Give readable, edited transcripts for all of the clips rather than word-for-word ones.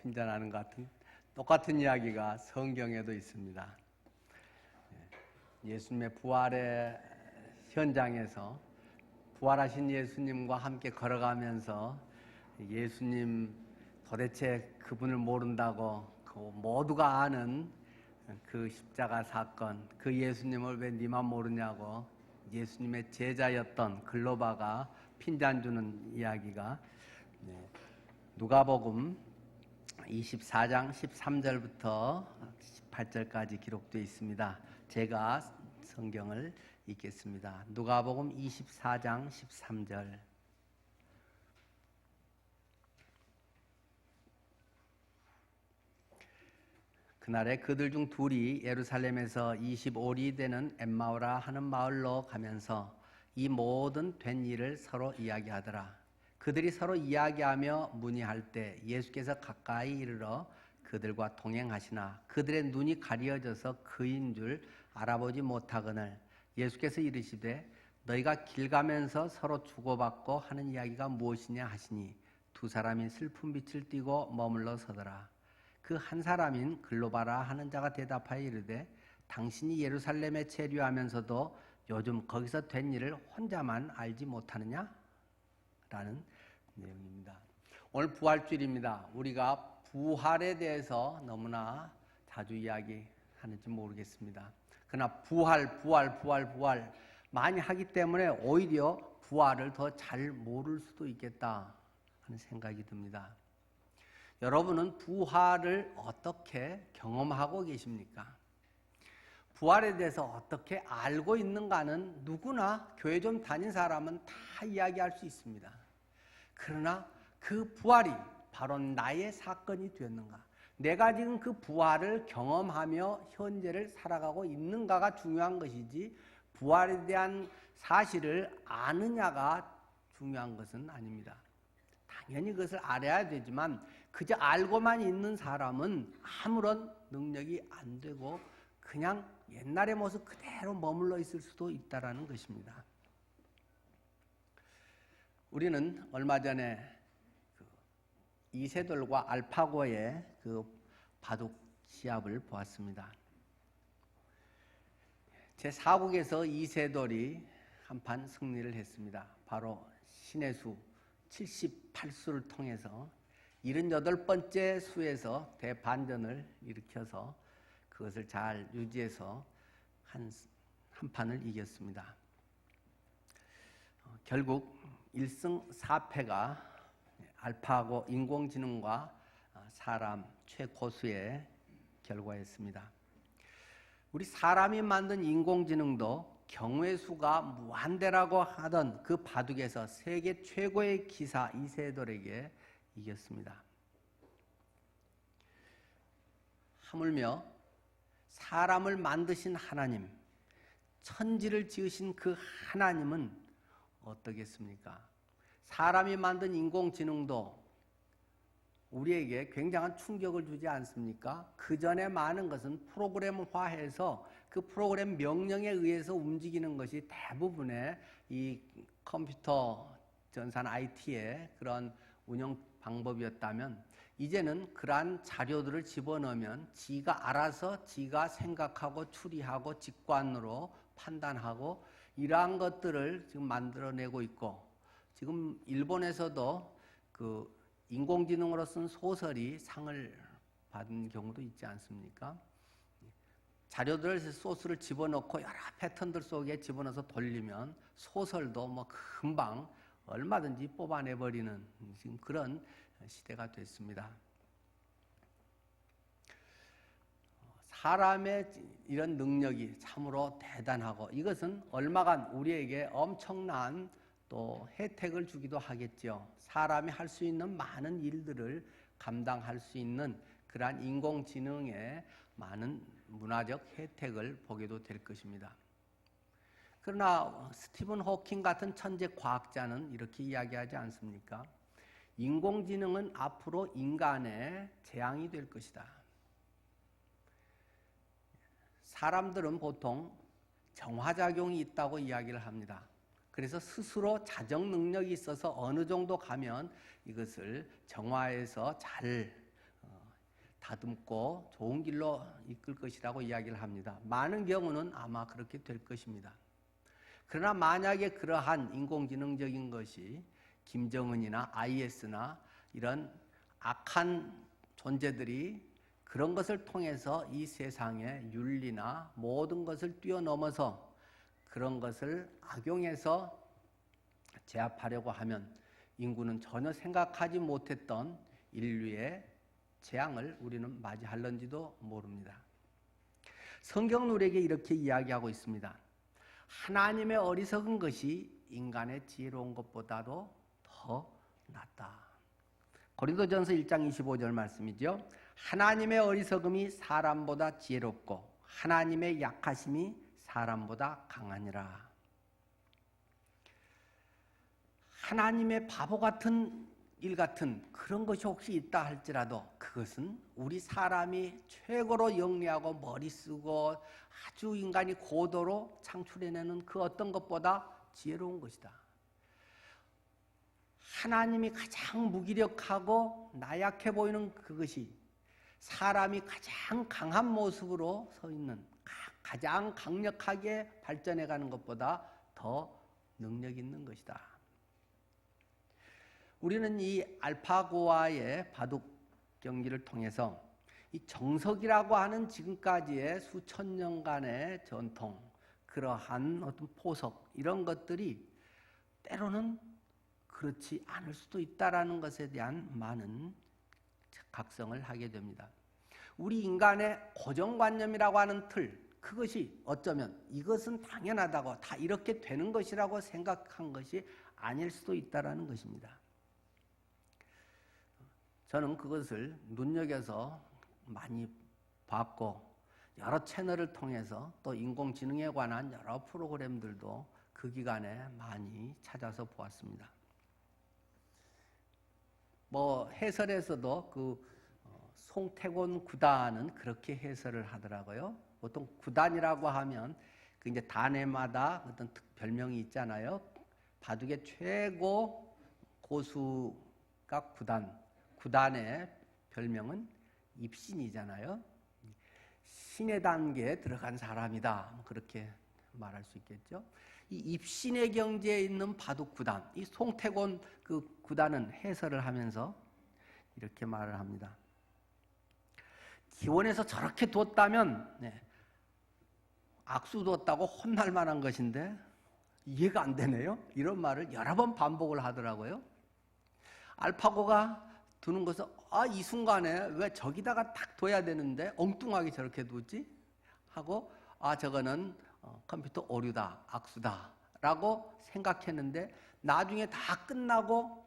핀잔하는 것 같은 똑같은 이야기가 성경에도 있습니다. 예수님의 부활의 현장에서 부활하신 예수님과 함께 걸어가면서 예수님 도대체 그분을 모른다고 모두가 아는 그 십자가 사건, 그 예수님을 왜 니만 모르냐고 예수님의 제자였던 글로바가 핀잔 주는 이야기가 누가복음 24장 13절부터 18절까지 기록되어 있습니다. 제가 성경을 읽겠습니다. 누가복음 24장 13절. 그날에 그들 중 둘이 예루살렘에서 25리 되는 엠마오라 하는 마을로 가면서 이 모든 된 일을 서로 이야기하더라. 그들이 서로 이야기하며 문의할 때 예수께서 가까이 이르러 그들과 동행하시나 그들의 눈이 가려져서 그인 줄 알아보지 못하거늘 예수께서 이르시되 너희가 길 가면서 서로 주고받고 하는 이야기가 무엇이냐 하시니 두 사람이 슬픈 빛을 띠고 머물러 서더라. 그 한 사람인 글로바라 하는 자가 대답하여 이르되 당신이 예루살렘에 체류하면서도 요즘 거기서 된 일을 혼자만 알지 못하느냐? 라는 내용입니다. 오늘 부활주일입니다. 우리가 부활에 대해서 너무나 자주 이야기하는지 모르겠습니다. 그러나 부활 많이 하기 때문에 오히려 부활을 더 잘 모를 수도 있겠다 하는 생각이 듭니다. 여러분은 부활을 어떻게 경험하고 계십니까? 부활에 대해서 어떻게 알고 있는가는 누구나 교회 좀 다닌 사람은 다 이야기할 수 있습니다. 그러나 그 부활이 바로 나의 사건이 되었는가? 내가 지금 그 부활을 경험하며 현재를 살아가고 있는가가 중요한 것이지 부활에 대한 사실을 아느냐가 중요한 것은 아닙니다. 당연히 그것을 알아야 되지만 그저 알고만 있는 사람은 아무런 능력이 안 되고 그냥 옛날의 모습 그대로 머물러 있을 수도 있다는 것입니다. 우리는 얼마 전에 이세돌과 알파고의 그 바둑 시합을 보았습니다. 제4국에서 이세돌이 한판 승리를 했습니다. 바로 신의 수 78수를 통해서 78번째 수에서 대반전을 일으켜서 그것을 잘 유지해서 한 판을 이겼습니다. 결국 1승 4패가 알파고 인공지능과 사람 최고수의 결과였습니다. 우리 사람이 만든 인공지능도 경우의 수가 무한대라고 하던 그 바둑에서 세계 최고의 기사 이세돌에게 이겼습니다. 하물며 사람을 만드신 하나님, 천지를 지으신 그 하나님은 어떻겠습니까? 사람이 만든 인공지능도 우리에게 굉장한 충격을 주지 않습니까? 그 전에 많은 것은 프로그램화해서 그 프로그램 명령에 의해서 움직이는 것이 대부분의 이 컴퓨터 전산 IT의 그런 운영 방법이었다면 이제는 그러한 자료들을 집어넣으면 지가 알아서 지가 생각하고 추리하고 직관으로 판단하고 이러한 것들을 지금 만들어내고 있고 지금 일본에서도 그 인공지능으로 쓴 소설이 상을 받은 경우도 있지 않습니까? 자료들 소스를 집어넣고 여러 패턴들 속에 집어넣어서 돌리면 소설도 뭐 금방 얼마든지 뽑아내버리는 지금 그런 시대가 됐습니다. 사람의 이런 능력이 참으로 대단하고 이것은 얼마간 우리에게 엄청난 또 혜택을 주기도 하겠죠. 사람이 할 수 있는 많은 일들을 감당할 수 있는 그러한 인공지능의 많은 문화적 혜택을 보게도 될 것입니다. 그러나 스티븐 호킹 같은 천재 과학자는 이렇게 이야기하지 않습니까? 인공지능은 앞으로 인간의 재앙이 될 것이다. 사람들은 보통 정화작용이 있다고 이야기를 합니다. 그래서 스스로 자정 능력이 있어서 어느 정도 가면 이것을 정화해서 잘 다듬고 좋은 길로 이끌 것이라고 이야기를 합니다. 많은 경우는 아마 그렇게 될 것입니다. 그러나 만약에 그러한 인공지능적인 것이 김정은이나 IS나 이런 악한 존재들이 그런 것을 통해서 이 세상의 윤리나 모든 것을 뛰어넘어서 그런 것을 악용해서 제압하려고 하면 인구는 전혀 생각하지 못했던 인류의 재앙을 우리는 맞이할런지도 모릅니다. 성경은 우리에게 이렇게 이야기하고 있습니다. 하나님의 어리석은 것이 인간의 지혜로운 것보다도 더 낫다. 고린도전서 1장 25절 말씀이죠. 하나님의 어리석음이 사람보다 지혜롭고 하나님의 약하심이 사람보다 강하니라. 하나님의 바보 같은 일 같은 그런 것이 혹시 있다 할지라도 그것은 우리 사람이 최고로 영리하고 머리 쓰고 아주 인간이 고도로 창출해내는 그 어떤 것보다 지혜로운 것이다. 하나님이 가장 무기력하고 나약해 보이는 그것이 사람이 가장 강한 모습으로 서 있는 가장 강력하게 발전해가는 것보다 더 능력 있는 것이다. 우리는 이 알파고와의 바둑 경기를 통해서 이 정석이라고 하는 지금까지의 수천 년간의 전통, 그러한 어떤 포석 이런 것들이 때로는 그렇지 않을 수도 있다라는 것에 대한 많은 각성을 하게 됩니다. 우리 인간의 고정관념이라고 하는 틀, 그것이 어쩌면 이것은 당연하다고 다 이렇게 되는 것이라고 생각한 것이 아닐 수도 있다라는 것입니다. 저는 그것을 눈여겨서 많이 봤고 여러 채널을 통해서 또 인공지능에 관한 여러 프로그램들도 그 기간에 많이 찾아서 보았습니다. 해설에서도 송태곤 구단은 그렇게 해설을 하더라고요. 보통 구단이라고 하면 그 이제 단해마다 어떤 별명이 있잖아요. 바둑의 최고 고수가 구단의 별명은 입신이잖아요. 신의 단계에 들어간 사람이다. 그렇게 말할 수 있겠죠. 이 입신의 경지에 있는 바둑 구단, 이 송태곤 그 구단은 해설을 하면서 이렇게 말을 합니다. 기원에서 저렇게 뒀다면 악수 뒀다고 혼날 만한 것인데 이해가 안 되네요. 이런 말을 여러 번 반복을 하더라고요. 알파고가 두는 것은 이 순간에 왜 저기다가 딱 둬야 되는데 엉뚱하게 저렇게 두지? 하고 저거는 컴퓨터 오류다, 악수다 라고 생각했는데 나중에 다 끝나고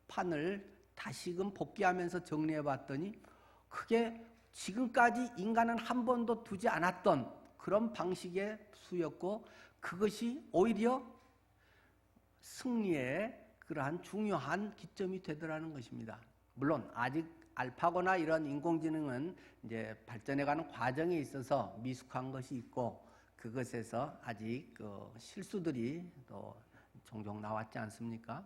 판을 다시금 복귀하면서 정리해 봤더니 그게 지금까지 인간은 한 번도 두지 않았던 그런 방식의 수였고 그것이 오히려 승리의 그러한 중요한 기점이 되더라는 것입니다. 물론 아직 알파고나 이런 인공지능은 이제 발전해가는 과정에 있어서 미숙한 것이 있고 그것에서 아직 실수들이 또 종종 나왔지 않습니까?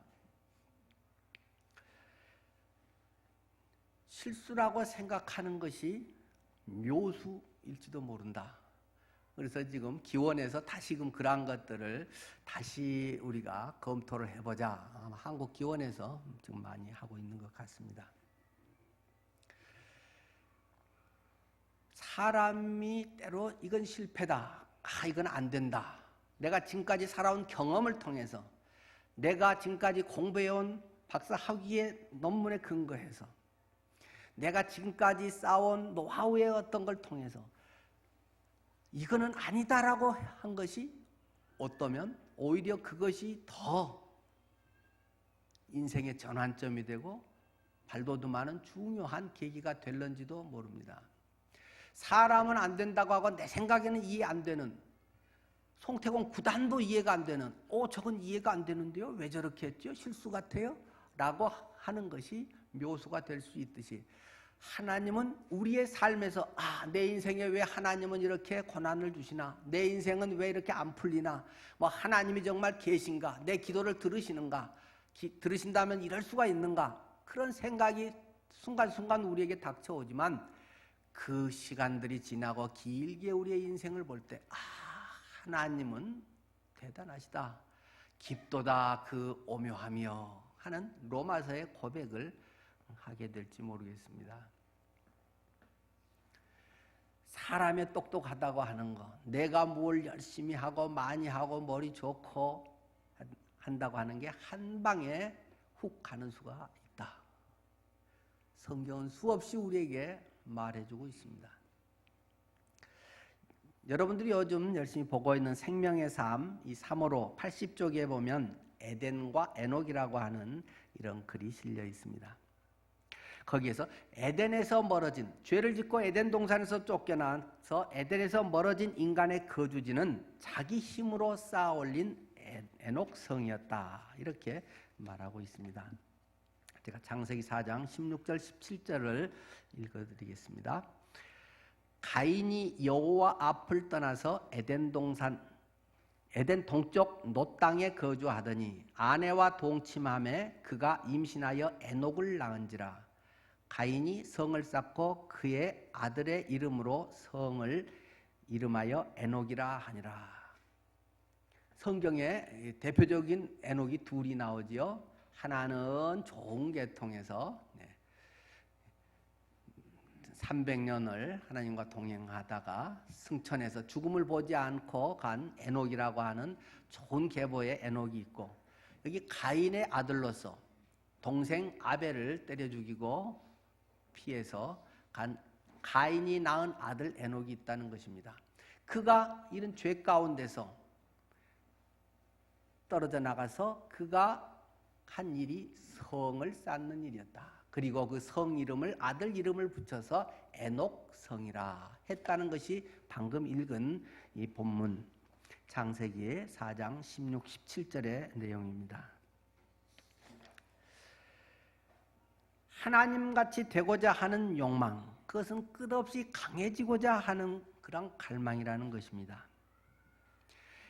실수라고 생각하는 것이 묘수일지도 모른다. 그래서 지금 기원에서 다시금 그러한 것들을 다시 우리가 검토를 해보자. 아마 한국 기원에서 지금 많이 하고 있는 것 같습니다. 사람이 때로 이건 실패다. 이건 안 된다. 내가 지금까지 살아온 경험을 통해서 내가 지금까지 공부해온 박사 학위의 논문에 근거해서 내가 지금까지 쌓아온 노하우의 어떤 걸 통해서 이거는 아니다라고 한 것이 어떠면 오히려 그것이 더 인생의 전환점이 되고 발돋움하는 중요한 계기가 될런지도 모릅니다. 사람은 안 된다고 하고 내 생각에는 이해 안 되는 송태곤 구단도 이해가 안 되는 저건 이해가 안 되는데요? 왜 저렇게 했죠? 실수 같아요? 라고 하는 것이 묘수가 될 수 있듯이 하나님은 우리의 삶에서 내 인생에 왜 하나님은 이렇게 고난을 주시나? 내 인생은 왜 이렇게 안 풀리나? 하나님이 정말 계신가? 내 기도를 들으시는가? 들으신다면 이럴 수가 있는가? 그런 생각이 순간순간 우리에게 닥쳐오지만 그 시간들이 지나고 길게 우리의 인생을 볼 때, 하나님은 대단하시다. 깊도다 그 오묘하며 하는 로마서의 고백을 하게 될지 모르겠습니다. 사람의 똑똑하다고 하는 거, 내가 뭘 열심히 하고 많이 하고 머리 좋고 한다고 하는 게 한 방에 훅 가는 수가 있다. 성경은 수없이 우리에게 말해주고 있습니다. 여러분들이 요즘 열심히 보고 있는 생명의 삶, 이 3호로 80쪽에 보면 에덴과 에녹이라고 하는 이런 글이 실려 있습니다. 거기에서 에덴에서 멀어진, 죄를 짓고 에덴 동산에서 쫓겨나서 에덴에서 멀어진 인간의 거주지는 자기 힘으로 쌓아 올린 에녹 성이었다. 이렇게 말하고 있습니다. 제가 창세기 4장 16절 17절을 읽어드리겠습니다. 가인이 여호와 앞을 떠나서 에덴 동쪽 놋 땅에 거주하더니 아내와 동침함에 그가 임신하여 에녹을 낳은지라. 가인이 성을 쌓고 그의 아들의 이름으로 성을 이름하여 에녹이라 하니라. 성경에 대표적인 에녹이 둘이 나오지요. 하나는 좋은 계통에서 300년을 하나님과 동행하다가 승천해서 죽음을 보지 않고 간 에녹이라고 하는 좋은 계보의 에녹이 있고, 여기 가인의 아들로서 동생 아벨을 때려 죽이고 피해서 간 가인이 낳은 아들 에녹이 있다는 것입니다. 그가 이런 죄 가운데서 떨어져 나가서 그가 한 일이 성을 쌓는 일이었다. 그리고 그 성 이름을 아들 이름을 붙여서 에녹 성이라 했다는 것이 방금 읽은 이 본문 창세기의 4장 16, 17절의 내용입니다. 하나님같이 되고자 하는 욕망, 그것은 끝없이 강해지고자 하는 그런 갈망이라는 것입니다.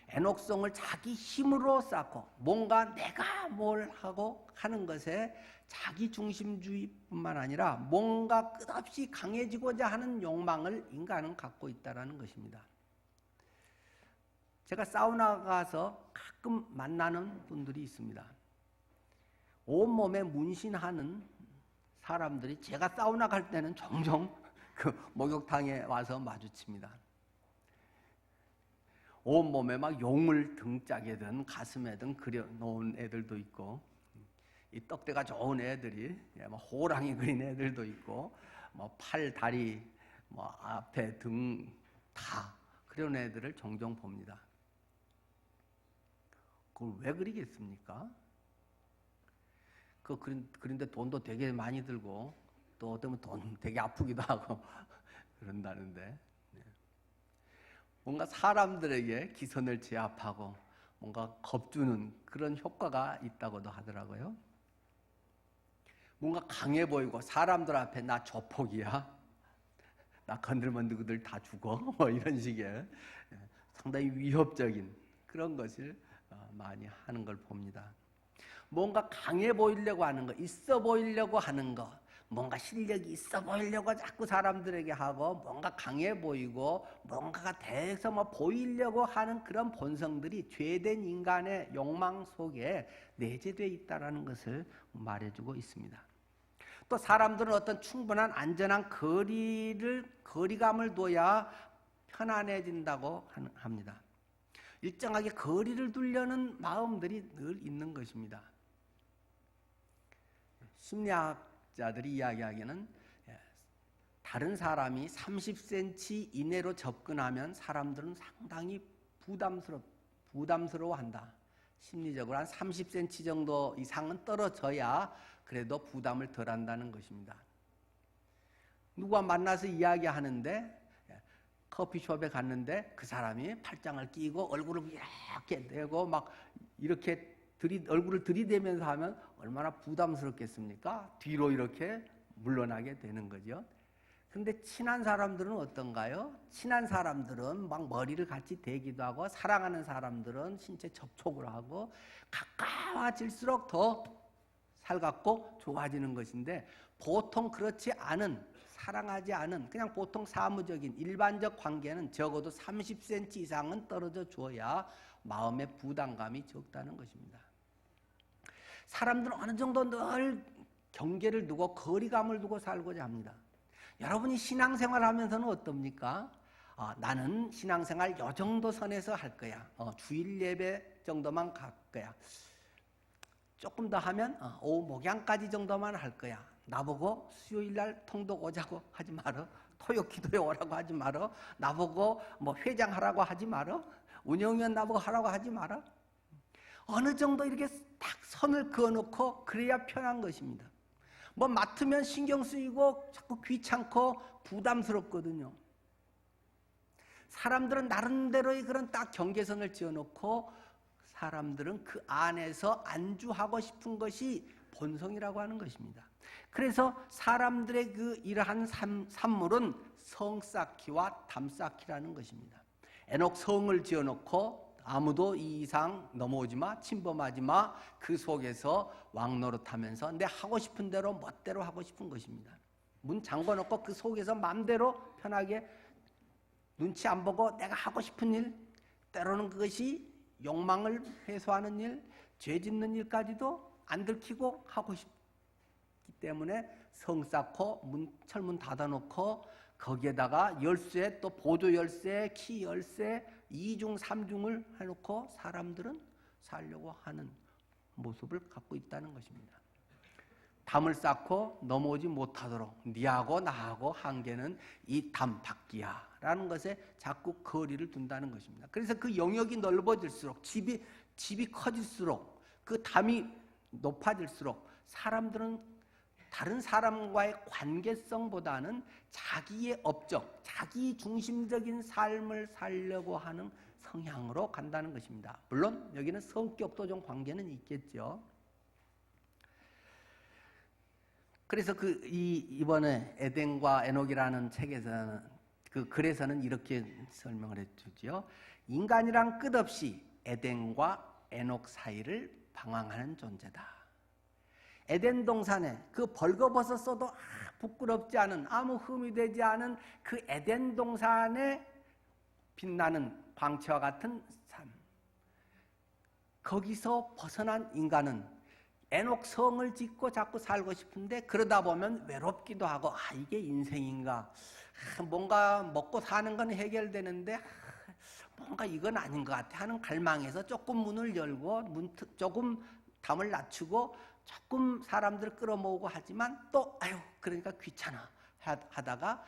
에녹성을 자기 힘으로 쌓고 뭔가 내가 뭘 하고 하는 것에 자기 중심주의뿐만 아니라 뭔가 끝없이 강해지고자 하는 욕망을 인간은 갖고 있다는 것입니다. 제가 사우나 가서 가끔 만나는 분들이 있습니다. 온몸에 문신하는 사람들이 제가 사우나 갈 때는 종종 그 목욕탕에 와서 마주칩니다. 온몸에 막 용을 등짝에든 가슴에든 그려놓은 애들도 있고, 이 떡대가 좋은 애들이 호랑이 그린 애들도 있고, 팔, 다리, 앞에 등 다 그런 애들을 종종 봅니다. 그걸 왜 그리겠습니까? 그런데 돈도 되게 많이 들고 또 어쩌면 돈 되게 아프기도 하고 그런다는데, 뭔가 사람들에게 기선을 제압하고 뭔가 겁주는 그런 효과가 있다고도 하더라고요. 뭔가 강해 보이고 사람들 앞에 나 조폭이야, 나 건들면 누구들 다 죽어, 이런 식의 상당히 위협적인 그런 것을 많이 하는 걸 봅니다. 뭔가 강해 보이려고 하는 거, 있어 보이려고 하는 거, 뭔가 실력이 있어 보이려고 자꾸 사람들에게 하고, 뭔가 강해 보이고 뭔가가 돼서 보이려고 하는 그런 본성들이 죄된 인간의 욕망 속에 내재되어 있다는 것을 말해주고 있습니다. 또 사람들은 어떤 충분한 안전한 거리감을 둬야 편안해진다고 합니다. 일정하게 거리를 두려는 마음들이 늘 있는 것입니다. 심리학자들이 이야기하기에는 다른 사람이 30cm 이내로 접근하면 사람들은 상당히 부담스러워한다. 심리적으로 한 30cm 정도 이상은 떨어져야 그래도 부담을 덜 한다는 것입니다. 누가 만나서 이야기하는데, 커피숍에 갔는데 그 사람이 팔짱을 끼고 얼굴을 이렇게 내고 이렇게 얼굴을 들이대면서 하면 얼마나 부담스럽겠습니까? 뒤로 이렇게 물러나게 되는 거죠. 근데 친한 사람들은 어떤가요? 친한 사람들은 머리를 같이 대기도 하고, 사랑하는 사람들은 신체 접촉을 하고, 가까워질수록 더 살갑고 좋아지는 것인데, 보통 그렇지 않은 사랑하지 않은 그냥 보통 사무적인 일반적 관계는 적어도 30cm 이상은 떨어져 주어야 마음의 부담감이 적다는 것입니다. 사람들은 어느 정도 늘 경계를 두고 거리감을 두고 살고자 합니다. 여러분이 신앙생활 하면서는 어떻습니까? 나는 신앙생활 요 정도 선에서 할 거야. 주일 예배 정도만 갈 거야. 조금 더 하면 오후 목양까지 정도만 할 거야. 나보고 수요일날 통독 오자고 하지 말어. 토요 기도에 오라고 하지 말어. 나보고 뭐 회장하라고 하지 말어. 운영위원 나보고 하라고 하지 말어. 어느 정도 이렇게 딱 선을 그어놓고 그래야 편한 것입니다. 뭐 맡으면 신경 쓰이고 자꾸 귀찮고 부담스럽거든요. 사람들은 나름대로의 그런 딱 경계선을 지어놓고 사람들은 그 안에서 안주하고 싶은 것이 본성이라고 하는 것입니다. 그래서 사람들의 그 이러한 산물은 성 쌓기와 담 쌓기라는 것입니다. 에녹 성을 지어놓고 아무도 이 이상 넘어오지 마, 침범하지 마. 그 속에서 왕노릇하면서 내 하고 싶은 대로 멋대로 하고 싶은 것입니다. 문 잠궈놓고 그 속에서 마음대로 편하게 눈치 안 보고 내가 하고 싶은 일, 때로는 그것이 욕망을 해소하는 일, 죄 짓는 일까지도 안 들키고 하고 싶기 때문에 성 쌓고 철문 닫아놓고 거기에다가 열쇠, 또 보조 열쇠, 키 열쇠, 2중, 3중을 해놓고 사람들은 살려고 하는 모습을 갖고 있다는 것입니다. 담을 쌓고 넘어오지 못하도록 니하고 나하고 한계는 이 담 밖이야 라는 것에 자꾸 거리를 둔다는 것입니다. 그래서 그 영역이 넓어질수록 집이 커질수록 그 담이 높아질수록 사람들은 다른 사람과의 관계성보다는 자기의 업적, 자기 중심적인 삶을 살려고 하는 성향으로 간다는 것입니다. 물론 여기는 성격도 좀 관계는 있겠죠. 그래서 이번에 에덴과 에녹이라는 책에서는 그 글에서는 이렇게 설명을 해주죠. 인간이란 끝없이 에덴과 에녹 사이를 방황하는 존재다. 에덴 동산에 그 벌거벗어 써도 부끄럽지 않은 아무 흠이 되지 않은 그 에덴 동산에 빛나는 광채와 같은 삶. 거기서 벗어난 인간은 에녹 성을 짓고 자꾸 살고 싶은데 그러다 보면 외롭기도 하고 이게 인생인가? 뭔가 먹고 사는 건 해결되는데 뭔가 이건 아닌 것 같아 하는 갈망에서 조금 문을 열고 조금 담을 낮추고 조금 사람들을 끌어모으고 하지만 또 그러니까 귀찮아 하다가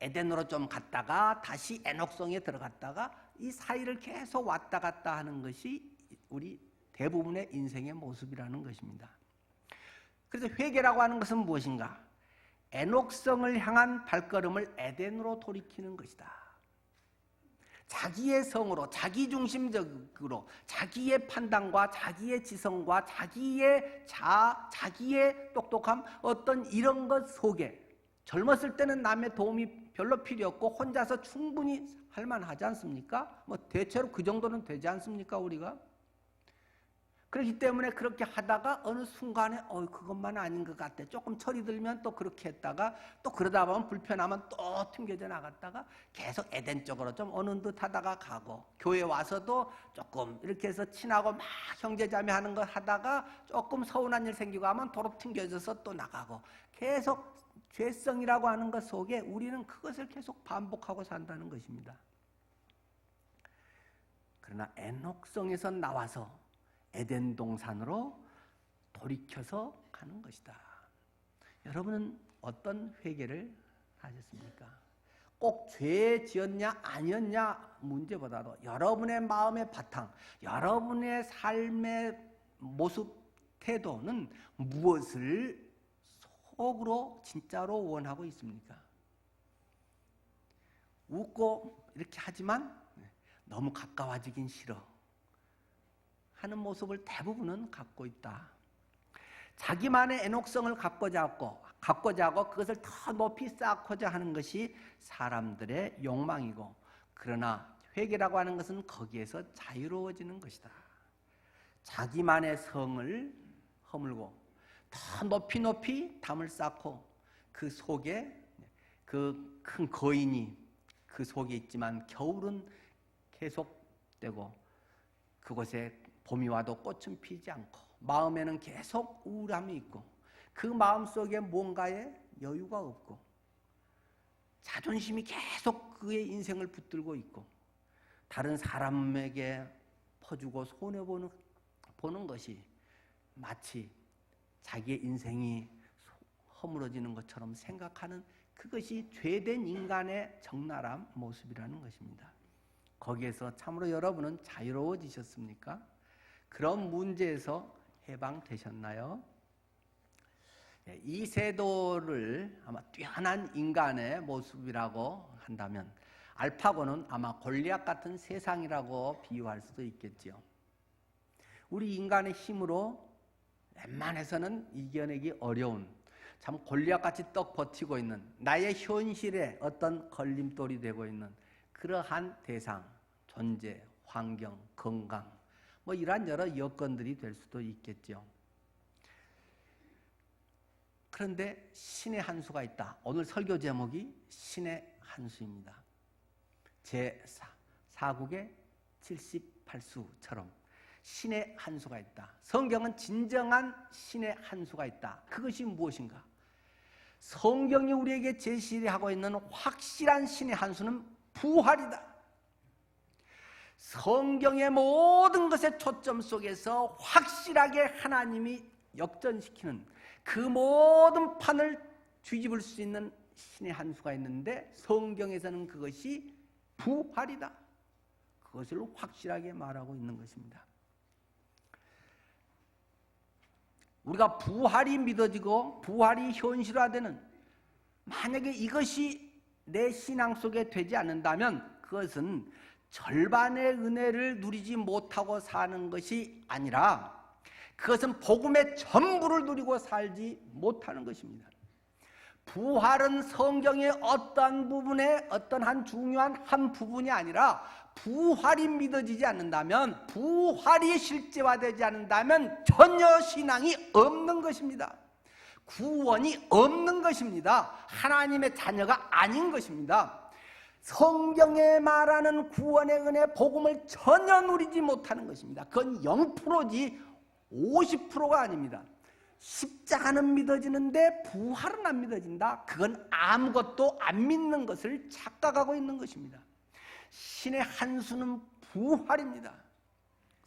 에덴으로 좀 갔다가 다시 에녹성에 들어갔다가 이 사이를 계속 왔다 갔다 하는 것이 우리 대부분의 인생의 모습이라는 것입니다. 그래서 회개라고 하는 것은 무엇인가? 에녹성을 향한 발걸음을 에덴으로 돌이키는 것이다. 자기의 성으로, 자기중심적으로, 자기의 판단과 자기의 지성과 자기의 자기의 똑똑함, 어떤 이런 것 속에 젊었을 때는 남의 도움이 별로 필요 없고 혼자서 충분히 할 만하지 않습니까? 뭐 대체로 그 정도는 되지 않습니까, 우리가? 그렇기 때문에 그렇게 하다가 어느 순간에 그것만 아닌 것 같아. 조금 철이 들면 또 그렇게 했다가 또 그러다 보면 불편하면 또 튕겨져 나갔다가 계속 에덴 쪽으로 좀 어느 듯 하다가 가고 교회 와서도 조금 이렇게 해서 친하고 막 형제자매 하는 거 하다가 조금 서운한 일 생기고 하면 도로 튕겨져서 또 나가고 계속 죄성이라고 하는 것 속에 우리는 그것을 계속 반복하고 산다는 것입니다. 그러나 에녹성에서 나와서 에덴 동산으로 돌이켜서 가는 것이다. 여러분은 어떤 회개를 하셨습니까? 꼭 죄 지었냐 아니었냐 문제보다도 여러분의 마음의 바탕, 여러분의 삶의 모습, 태도는 무엇을 속으로 진짜로 원하고 있습니까? 웃고 이렇게 하지만 너무 가까워지긴 싫어 하는 모습을 대부분은 갖고 있다. 자기만의 에녹성을 갖고자 하고 그것을 더 높이 쌓고자 하는 것이 사람들의 욕망이고, 그러나 회개라고 하는 것은 거기에서 자유로워지는 것이다. 자기만의 성을 허물고 더 높이 담을 쌓고 그 속에 그 큰 거인이 그 속에 있지만 겨울은 계속되고 그곳에 봄이 와도 꽃은 피지 않고 마음에는 계속 우울함이 있고 그 마음속에 뭔가에 여유가 없고 자존심이 계속 그의 인생을 붙들고 있고 다른 사람에게 퍼주고 손해보는 것이 마치 자기의 인생이 허물어지는 것처럼 생각하는 그것이 죄된 인간의 적나라한 모습이라는 것입니다. 거기에서 참으로 여러분은 자유로워지셨습니까? 그런 문제에서 해방되셨나요? 이 세도를 아마 뛰어난 인간의 모습이라고 한다면 알파고는 아마 골리앗 같은 세상이라고 비유할 수도 있겠지요. 우리 인간의 힘으로 웬만해서는 이겨내기 어려운 참 골리앗같이 떡 버티고 있는 나의 현실에 어떤 걸림돌이 되고 있는 그러한 대상, 존재, 환경, 건강 뭐 이러한 여러 여건들이 될 수도 있겠죠. 그런데 신의 한 수가 있다. 오늘 설교 제목이 신의 한 수입니다. 제4국의 78수처럼 신의 한 수가 있다. 성경은 진정한 신의 한 수가 있다. 그것이 무엇인가? 성경이 우리에게 제시하고 있는 확실한 신의 한 수는 부활이다. 성경의 모든 것의 초점 속에서 확실하게 하나님이 역전시키는 그 모든 판을 뒤집을 수 있는 신의 한 수가 있는데 성경에서는 그것이 부활이다. 그것을 확실하게 말하고 있는 것입니다. 우리가 부활이 믿어지고 부활이 현실화되는 만약에 이것이 내 신앙 속에 되지 않는다면 그것은 절반의 은혜를 누리지 못하고 사는 것이 아니라 그것은 복음의 전부를 누리고 살지 못하는 것입니다. 부활은 성경의 어떠한 부분의 어떤 중요한 한 부분이 아니라 부활이 믿어지지 않는다면 부활이 실제화되지 않는다면 전혀 신앙이 없는 것입니다. 구원이 없는 것입니다. 하나님의 자녀가 아닌 것입니다. 성경에 말하는 구원의 은혜 복음을 전혀 누리지 못하는 것입니다. 그건 0%지 50%가 아닙니다. 십자가는 믿어지는데 부활은 안 믿어진다. 그건 아무것도 안 믿는 것을 착각하고 있는 것입니다. 신의 한 수는 부활입니다.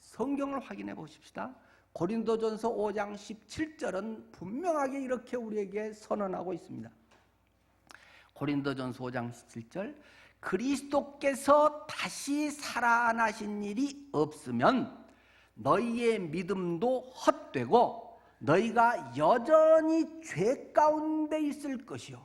성경을 확인해 보십시다. 고린도전서 5장 17절은 분명하게 이렇게 우리에게 선언하고 있습니다. 고린도전서 5장 17절 그리스도께서 다시 살아나신 일이 없으면 너희의 믿음도 헛되고 너희가 여전히 죄 가운데 있을 것이요.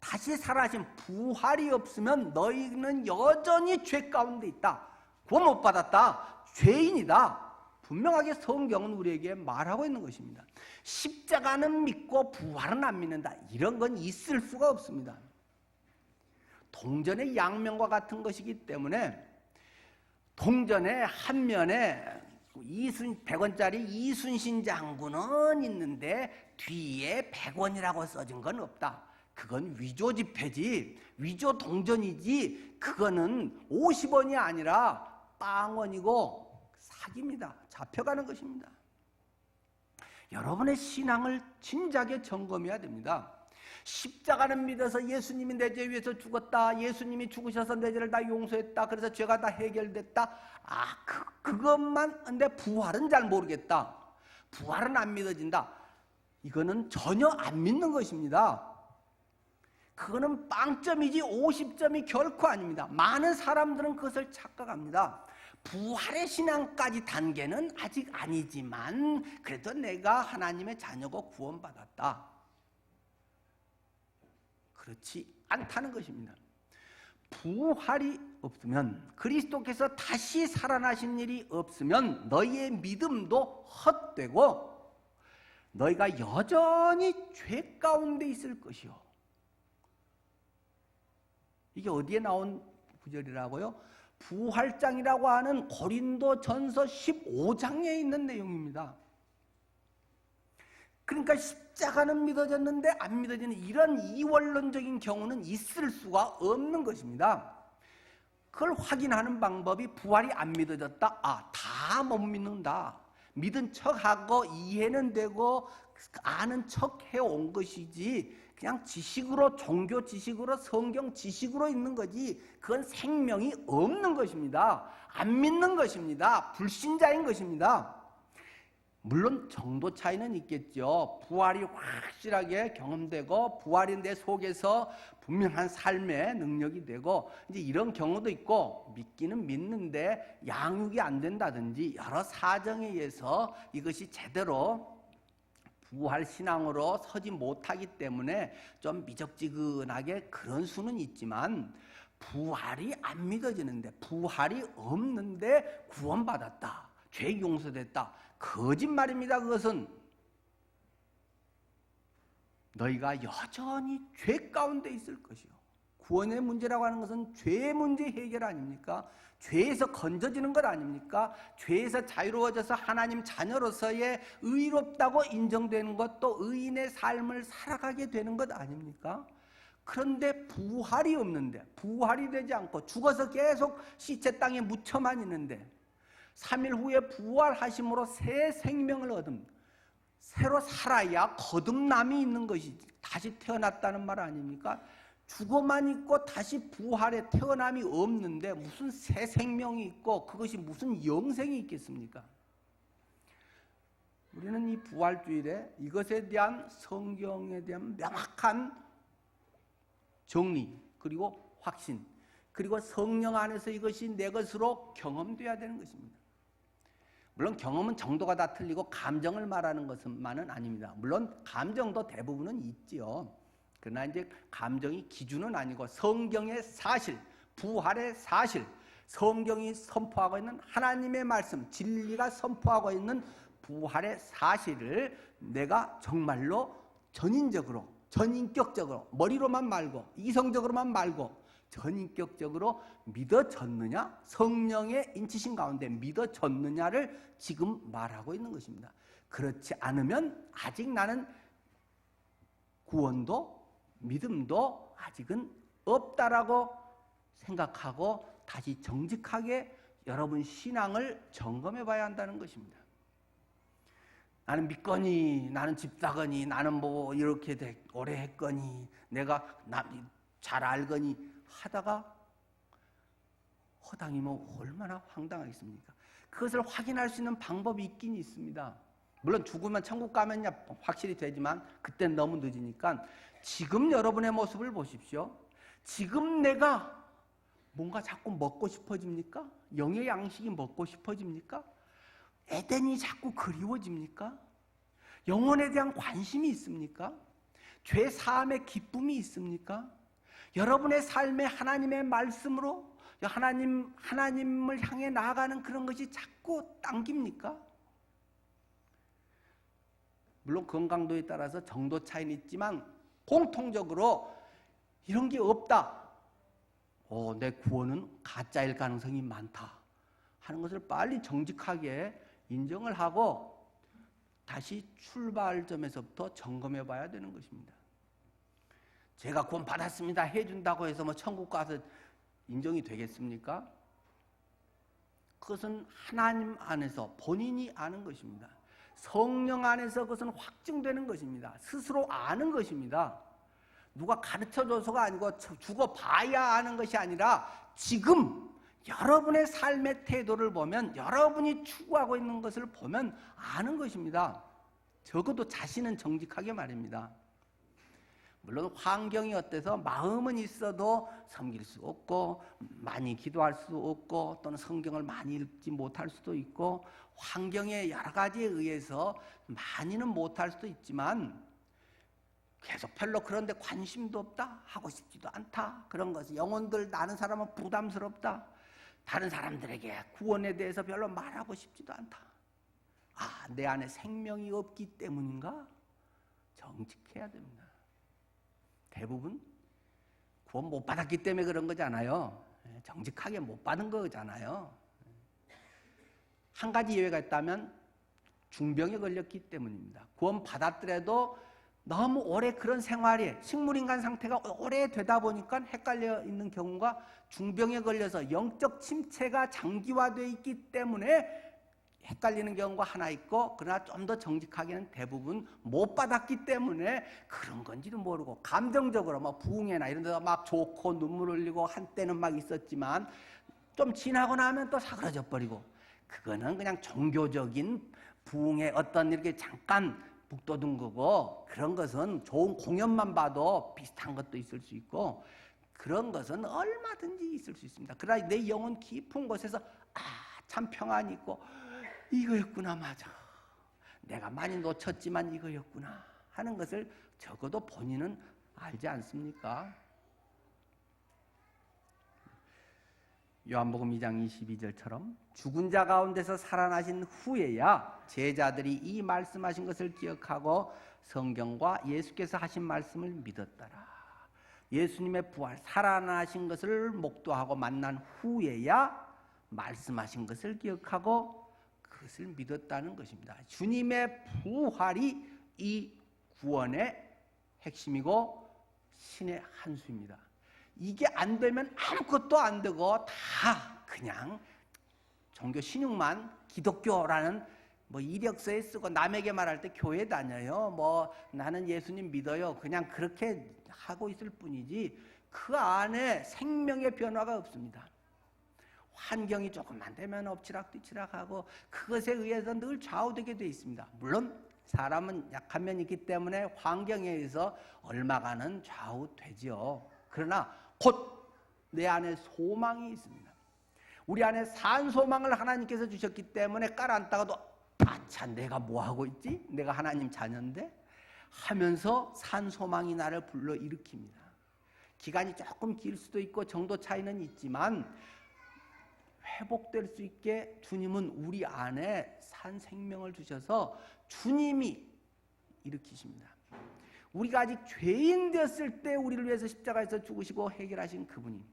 다시 살아나신 부활이 없으면 너희는 여전히 죄 가운데 있다. 구원 못 받았다. 죄인이다. 분명하게 성경은 우리에게 말하고 있는 것입니다. 십자가는 믿고 부활은 안 믿는다. 이런 건 있을 수가 없습니다. 동전의 양면과 같은 것이기 때문에 동전의 한 면에 100원짜리 이순신 장군은 있는데 뒤에 100원이라고 써진 건 없다. 그건 위조 지폐지, 위조 동전이지, 그거는 50원이 아니라 빵원이고 사기입니다. 잡혀가는 것입니다. 여러분의 신앙을 진작에 점검해야 됩니다. 십자가는 믿어서 예수님이 내 죄 위해서 죽었다. 예수님이 죽으셔서 내 죄를 다 용서했다. 그래서 죄가 다 해결됐다. 그것만. 근데 부활은 잘 모르겠다. 부활은 안 믿어진다. 이거는 전혀 안 믿는 것입니다. 그거는 빵점이지 50점이 결코 아닙니다. 많은 사람들은 그것을 착각합니다. 부활의 신앙까지 단계는 아직 아니지만 그래도 내가 하나님의 자녀고 구원받았다. 그렇지 않다는 것입니다. 부활이 없으면, 그리스도께서 다시 살아나신 일이 없으면 너희의 믿음도 헛되고 너희가 여전히 죄 가운데 있을 것이요. 이게 어디에 나온 구절이라고요? 부활장이라고 하는 고린도전서 15장에 있는 내용입니다. 그러니까 십자가는 믿어졌는데 안 믿어지는 이런 이원론적인 경우는 있을 수가 없는 것입니다. 그걸 확인하는 방법이 부활이 안 믿어졌다. 다 못 믿는다. 믿은 척하고 이해는 되고 아는 척 해온 것이지 그냥 지식으로, 종교 지식으로, 성경 지식으로 있는 거지 그건 생명이 없는 것입니다. 안 믿는 것입니다. 불신자인 것입니다. 물론 정도 차이는 있겠죠. 부활이 확실하게 경험되고 부활이 내 속에서 분명한 삶의 능력이 되고 이제 이런 경우도 있고, 믿기는 믿는데 양육이 안 된다든지 여러 사정에 의해서 이것이 제대로 부활 신앙으로 서지 못하기 때문에 좀 미적지근하게 그런 수는 있지만, 부활이 안 믿어지는데, 부활이 없는데 구원받았다, 죄 용서됐다, 거짓말입니다. 그것은 너희가 여전히 죄 가운데 있을 것이요. 구원의 문제라고 하는 것은 죄의 문제 해결 아닙니까? 죄에서 건져지는 것 아닙니까? 죄에서 자유로워져서 하나님 자녀로서의 의롭다고 인정되는 것, 또 의인의 삶을 살아가게 되는 것 아닙니까? 그런데 부활이 없는데, 부활이 되지 않고 죽어서 계속 시체 땅에 묻혀만 있는데 3일 후에 부활하심으로 새 생명을 얻음, 새로 살아야 거듭남이 있는 것이지 다시 태어났다는 말 아닙니까? 죽어만 있고 다시 부활에 태어남이 없는데 무슨 새 생명이 있고 그것이 무슨 영생이 있겠습니까? 우리는 이 부활주일에 이것에 대한 성경에 대한 명확한 정리, 그리고 확신, 그리고 성령 안에서 이것이 내 것으로 경험되어야 되는 것입니다. 물론 경험은 정도가 다 틀리고 감정을 말하는 것만은 아닙니다. 물론 감정도 대부분은 있지요. 그러나 이제 감정이 기준은 아니고 성경의 사실, 부활의 사실, 성경이 선포하고 있는 하나님의 말씀, 진리가 선포하고 있는 부활의 사실을 내가 정말로 전인적으로, 전인격적으로, 머리로만 말고 이성적으로만 말고 전인격적으로 믿어졌느냐, 성령의 인치심 가운데 믿어졌느냐를 지금 말하고 있는 것입니다. 그렇지 않으면 아직 나는 구원도 믿음도 아직은 없다라고 생각하고 다시 정직하게 여러분 신앙을 점검해 봐야 한다는 것입니다. 나는 믿거니, 나는 집사거니, 나는 뭐 이렇게 오래 했거니, 내가 잘 알거니 하다가 허당이면 얼마나 황당하겠습니까? 그것을 확인할 수 있는 방법이 있긴 있습니다. 물론 죽으면 천국 가면야 확실히 되지만 그때는 너무 늦으니까 지금 여러분의 모습을 보십시오. 지금 내가 뭔가 자꾸 먹고 싶어집니까? 영의 양식이 먹고 싶어집니까? 에덴이 자꾸 그리워집니까? 영혼에 대한 관심이 있습니까? 죄 사함의 기쁨이 있습니까? 여러분의 삶에 하나님의 말씀으로 하나님을 향해 나아가는 그런 것이 자꾸 당깁니까? 물론 건강도에 따라서 정도 차이는 있지만 공통적으로 이런 게 없다. 내 구원은 가짜일 가능성이 많다 하는 것을 빨리 정직하게 인정을 하고 다시 출발점에서부터 점검해 봐야 되는 것입니다. 제가 구원 받았습니다 해준다고 해서 뭐 천국 가서 인정이 되겠습니까? 그것은 하나님 안에서 본인이 아는 것입니다. 성령 안에서 그것은 확증되는 것입니다. 스스로 아는 것입니다. 누가 가르쳐줘서가 아니고 죽어봐야 아는 것이 아니라 지금 여러분의 삶의 태도를 보면, 여러분이 추구하고 있는 것을 보면 아는 것입니다. 적어도 자신은 정직하게 말입니다. 물론 환경이 어때서 마음은 있어도 섬길 수 없고 많이 기도할 수 없고 또는 성경을 많이 읽지 못할 수도 있고 환경의 여러 가지에 의해서 많이는 못할 수도 있지만 계속 별로 그런 데 관심도 없다, 하고 싶지도 않다, 그런 것이 영혼들 나는 사람은 부담스럽다, 다른 사람들에게 구원에 대해서 별로 말하고 싶지도 않다. 내 안에 생명이 없기 때문인가? 정직해야 됩니다. 대부분 구원 못 받았기 때문에 그런 거잖아요. 정직하게 못 받은 거잖아요. 한 가지 예외가 있다면 중병에 걸렸기 때문입니다. 구원 받았더라도 너무 오래 그런 생활이 식물인간 상태가 오래 되다 보니까 헷갈려 있는 경우가 중병에 걸려서 영적 침체가 장기화되어 있기 때문에 헷갈리는 경우가 하나 있고, 그러나 좀 더 정직하게는 대부분 못 받았기 때문에 그런 건지도 모르고 감정적으로 뭐 부흥회나 이런 데서 막 좋고 눈물 흘리고 한때는 막 있었지만 좀 지나고 나면 또 사그라져 버리고, 그거는 그냥 종교적인 부흥회 어떤 이렇게 잠깐 북돋은 거고, 그런 것은 좋은 공연만 봐도 비슷한 것도 있을 수 있고, 그런 것은 얼마든지 있을 수 있습니다. 그러나 내 영혼 깊은 곳에서 참 평안이 있고 이거였구나, 맞아, 내가 많이 놓쳤지만 이거였구나 하는 것을 적어도 본인은 알지 않습니까? 요한복음 2장 22절처럼 죽은 자 가운데서 살아나신 후에야 제자들이 이 말씀하신 것을 기억하고 성경과 예수께서 하신 말씀을 믿었더라. 예수님의 부활, 살아나신 것을 목도하고 만난 후에야 말씀하신 것을 기억하고 그것을 믿었다는 것입니다. 주님의 부활이 이 구원의 핵심이고 신의 한 수입니다. 이게 안 되면 아무것도 안 되고 다 그냥 종교 신용만, 기독교라는 뭐 이력서에 쓰고 남에게 말할 때 교회 다녀요, 뭐 나는 예수님 믿어요, 그냥 그렇게 하고 있을 뿐이지 그 안에 생명의 변화가 없습니다. 환경이 조금만 되면 엎치락뒤치락하고 그것에 의해서 늘 좌우되게 돼 있습니다. 물론 사람은 약한 면이 있기 때문에 환경에 의해서 얼마간은 좌우되죠. 그러나 곧 내 안에 소망이 있습니다. 우리 안에 산 소망을 하나님께서 주셨기 때문에 깔아앉다가도 아차, 내가 뭐하고 있지? 내가 하나님 자녀인데? 하면서 산 소망이 나를 불러일으킵니다. 기간이 조금 길 수도 있고 정도 차이는 있지만 회복될 수 있게 주님은 우리 안에 산 생명을 주셔서 주님이 일으키십니다. 우리가 아직 죄인 되었을 때 우리를 위해서 십자가에서 죽으시고 해결하신 그분이,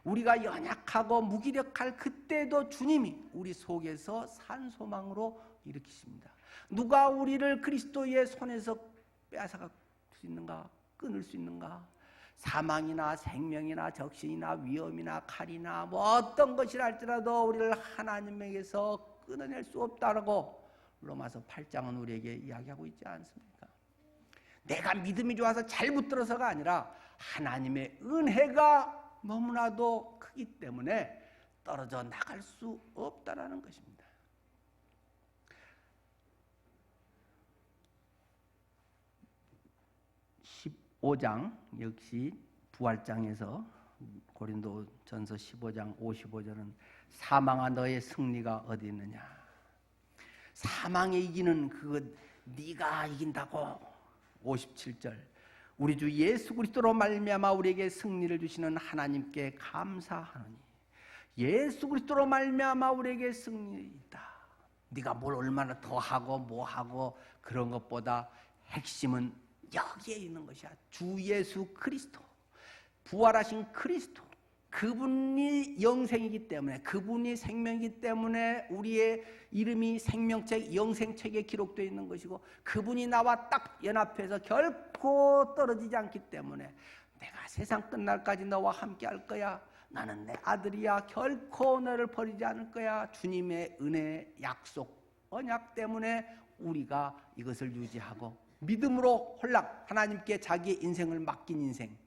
우리가 연약하고 무기력할 그때도 주님이 우리 속에서 산 소망으로 일으키십니다. 누가 우리를 그리스도의 손에서 빼앗아갈 수 있는가? 끊을 수 있는가? 사망이나 생명이나 적신이나 위험이나 칼이나 뭐 어떤 것이라 할지라도 우리를 하나님에게서 끊어낼 수 없다라고 로마서 8장은 우리에게 이야기하고 있지 않습니까? 내가 믿음이 좋아서 잘 붙들어서가 아니라 하나님의 은혜가 너무나도 크기 때문에 떨어져 나갈 수 없다라는 것입니다. 15장 역시 부활장에서 고린도전서 15장 55절은 사망아 너의 승리가 어디 있느냐, 사망에 이기는 그것 네가 이긴다고. 57절 우리 주 예수 그리스도로 말미암아 우리에게 승리를 주시는 하나님께 감사하노니, 예수 그리스도로 말미암아 우리에게 승리 있다. 네가 뭘 얼마나 더 하고 뭐 하고 그런 것보다 핵심은 여기에 있는 것이야. 주 예수 그리스도, 부활하신 그리스도, 그분이 영생이기 때문에, 그분이 생명이기 때문에 우리의 이름이 생명책, 영생책에 기록되어 있는 것이고, 그분이 나와 딱 연합해서 결코 떨어지지 않기 때문에 내가 세상 끝날까지 너와 함께 할 거야, 나는 내 아들이야, 결코 너를 버리지 않을 거야. 주님의 은혜, 약속, 언약 때문에 우리가 이것을 유지하고 믿음으로 홀락 하나님께 자기의 인생을 맡긴 인생,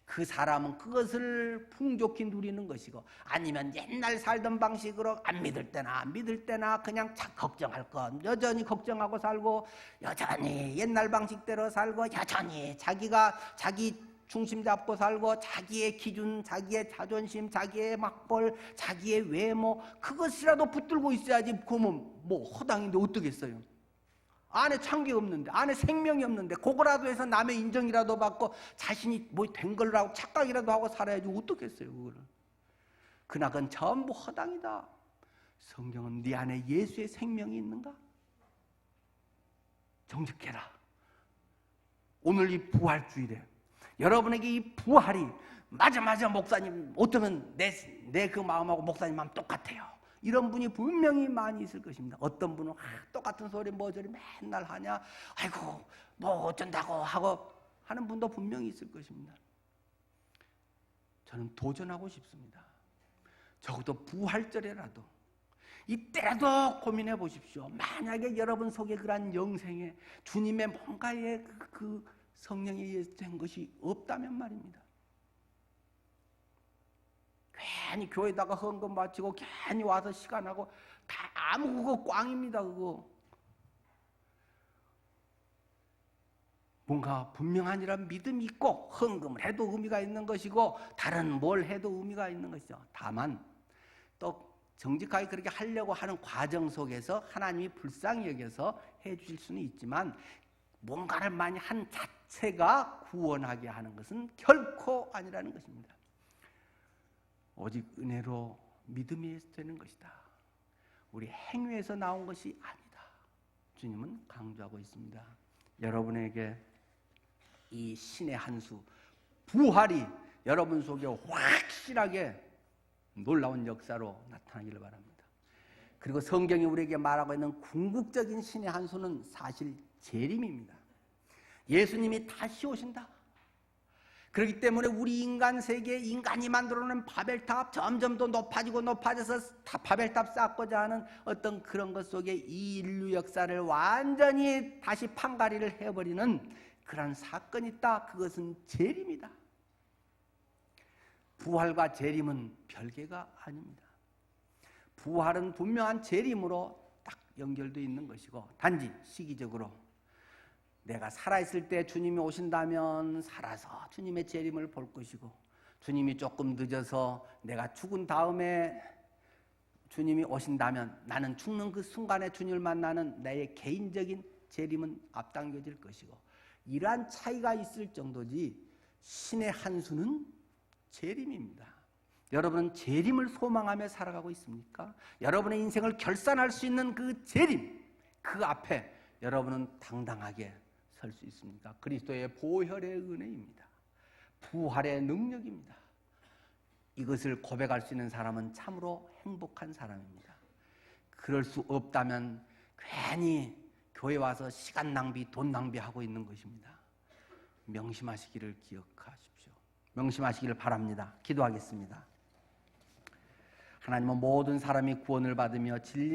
그 사람은 그것을 풍족히 누리는 것이고, 아니면 옛날 살던 방식으로 안 믿을 때나 믿을 때나 그냥 걱정할 것 여전히 걱정하고 살고, 여전히 옛날 방식대로 살고, 여전히 자기 중심 잡고 살고, 자기의 기준, 자기의 자존심, 자기의 막벌, 자기의 외모, 그것이라도 붙들고 있어야지. 그러면 뭐 허당인데 어떻겠어요? 안에 창기 없는데, 안에 생명이 없는데, 그거라도 해서 남의 인정이라도 받고 자신이 뭐 된 걸로 하고 착각이라도 하고 살아야지 어떻겠어요 그거를. 그러나 그건 전부 허당이다. 성경은 네 안에 예수의 생명이 있는가? 정직해라. 오늘 이 부활주일에 여러분에게 이 부활이, 맞아 목사님, 어쩌면 내 그 마음하고 목사님 마음 똑같아요, 이런 분이 분명히 많이 있을 것입니다. 어떤 분은 똑같은 소리 뭐 저리 맨날 하냐, 아이고 뭐 어쩐다고 하고 하는 분도 분명히 있을 것입니다. 저는 도전하고 싶습니다. 적어도 부활절에라도 이때라도 고민해 보십시오. 만약에 여러분 속에 그러한 영생에 주님의 뭔가의 그 성령에 의해서 된 것이 없다면 말입니다. 괜히 교회다가 헌금 바치고 괜히 와서 시간하고 다 아무 그거 꽝입니다. 그거 뭔가 분명한 이런 믿음이 있고 헌금을 해도 의미가 있는 것이고 다른 뭘 해도 의미가 있는 것이죠. 다만 또 정직하게 그렇게 하려고 하는 과정 속에서 하나님이 불쌍히 여겨서 해 주실 수는 있지만 뭔가를 많이 한 자체가 구원하게 하는 것은 결코 아니라는 것입니다. 오직 은혜로 믿음이 되는 것이다. 우리 행위에서 나온 것이 아니다. 주님은 강조하고 있습니다. 여러분에게 이 신의 한 수, 부활이 여러분 속에 확실하게 놀라운 역사로 나타나기를 바랍니다. 그리고 성경이 우리에게 말하고 있는 궁극적인 신의 한 수는 사실 재림입니다. 예수님이 다시 오신다. 그렇기 때문에 우리 인간 세계에 인간이 만들어낸 바벨탑 점점 더 높아져서 바벨탑 쌓고자 하는 어떤 그런 것 속에 이 인류 역사를 완전히 다시 판가리를 해버리는 그런 사건이 있다. 그것은 재림이다. 부활과 재림은 별개가 아닙니다. 부활은 분명한 재림으로 딱 연결되어 있는 것이고 단지 시기적으로 내가 살아있을 때 주님이 오신다면 살아서 주님의 재림을 볼 것이고 주님이 조금 늦어서 내가 죽은 다음에 주님이 오신다면 나는 죽는 그 순간에 주님을 만나는 나의 개인적인 재림은 앞당겨질 것이고 이러한 차이가 있을 정도지 신의 한 수는 재림입니다. 여러분은 재림을 소망하며 살아가고 있습니까? 여러분의 인생을 결산할 수 있는 그 재림, 그 앞에 여러분은 당당하게 설 수 있습니까? 그리스도의 보혈의 은혜입니다. 부활의 능력입니다. 이것을 고백할 수 있는 사람은 참으로 행복한 사람입니다. 그럴 수 없다면 괜히 교회 와서 시간 낭비, 돈 낭비하고 있는 것입니다. 명심하시기를 기억하십시오. 명심하시기를 바랍니다. 기도하겠습니다. 하나님은 모든 사람이 구원을 받으며 진리를